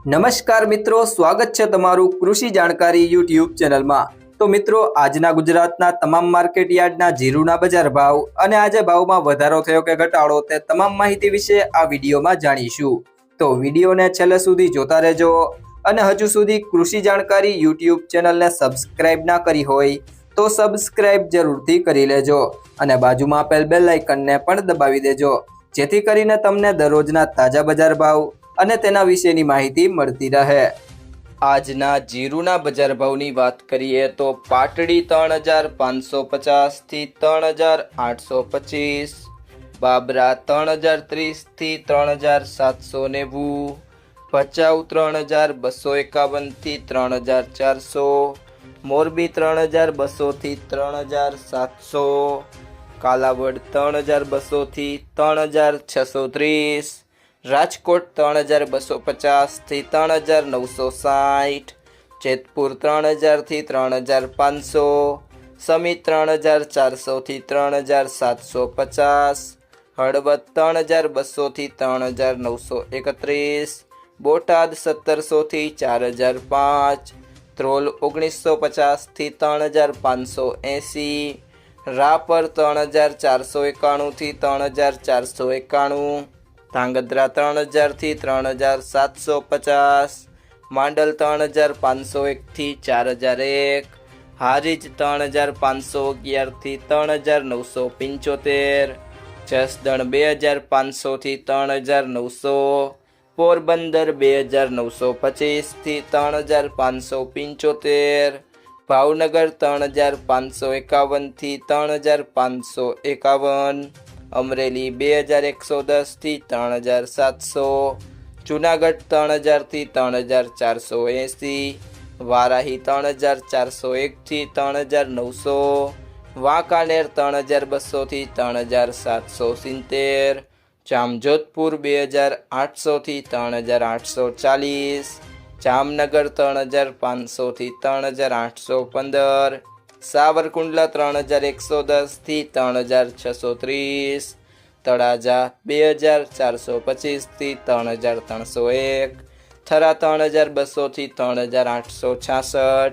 નમસ્કાર મિત્રો, સ્વાગત છે તમારું કૃષિ જાણકારી યુટ્યુબ ચેનલમાં। તો મિત્રો, આજના ગુજરાતના તમામ માર્કેટ યાર્ડના જીરુના બજાર ભાવ અને આજે ભાવમાં વધારો થયો કે ઘટાડો તે તમામ માહિતી વિશે આ વિડીયોમાં જાણીશું। તો વિડીયોને છેલ્લે સુધી જોતા રહેજો અને હજુ સુધી કૃષિ જાણકારી યુટ્યુબ ચેનલને સબસ્ક્રાઇબ ના કરી હોય તો સબસ્ક્રાઇબ જરૂરથી કરી લેજો અને બાજુમાં આપેલ બેલ આઇકનને પણ દબાવી દેજો, જેથી કરીને તમને દરરોજના તાજા બજાર ભાવ અને તેના વિશેની માહિતી મળતી રહે। આજના જીરુના બજાર ભાવની વાત કરીએ તો પાટડી 3550 થી 3825, બાબરા 3030 થી 3790, ભચાઉ 3251 થી 3400, મોરબી 3200 થી 3700, કાલાવડ 3200 થી 3630, રાજકોટ 3250 થી 3960, જેતપુર 3000 થી 3500, સમિત 3400 થી 3750, હળવદ 3200 થી 3931, બોટાદ 1700 થી 4005, ધ્રોલ 1950 થી 3580, રાપર 3491 થી 3491, ધાંગધ્રા 3000 થી 3750, માંડલ 3501 થી 4001, હારીજ 3511 થી 3975, જસદણ 2500 થી 3900, પોરબંદર 2925 થી 3575, ભાવનગર 3551 થી 3551, અમરેલી 2110 થી 3700, જુનાગઢ 3000 થી 3480, વારાહી 3401 થી 3900, વાંકાનેર 3200 થી 3770, જામજોધપુર 2800 થી 3840, જામનગર 3500 થી 3815, સાવરકુંડલા 3110 થી 3630, તળાજા 2425 થી 3301, થરા 3200 થી 3866,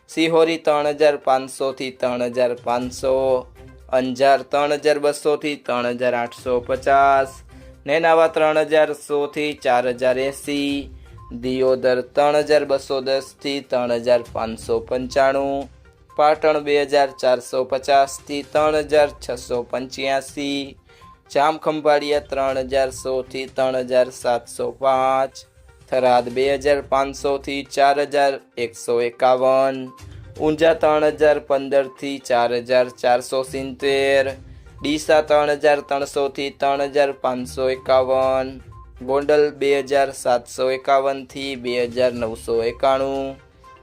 સિહોરી 3500 થી 3500, અંજાર 3200 થી 3850, નેનાવા 3100 થી 4080, દિયોદર 3210 થી 3595, પાટણ 2450 થી 3685, જામખંભાળિયા 3100 થી 3705, થરાદ 2500 થી 4151, ઊંઝા 3015 થી 4470, ડીસા 3300 થી 3551, ગોંડલ 2751 થી 2991,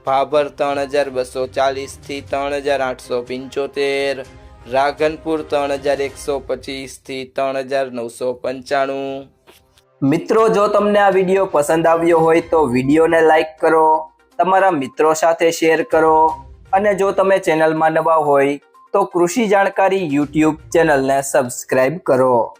ભાભર 3240 થી 3875, રાધનપુર 3125 થી 3995। મિત્રો, જો તમને આ વિડીયો પસંદ આવ્યો હોય તો વિડીયોને લાઈક કરો, તમારા મિત્રો સાથે શેર કરો અને જો તમે ચેનલમાં નવા હોય તો કૃષિ જાણકારી યુટ્યુબ ચેનલને સબસ્ક્રાઇબ કરો।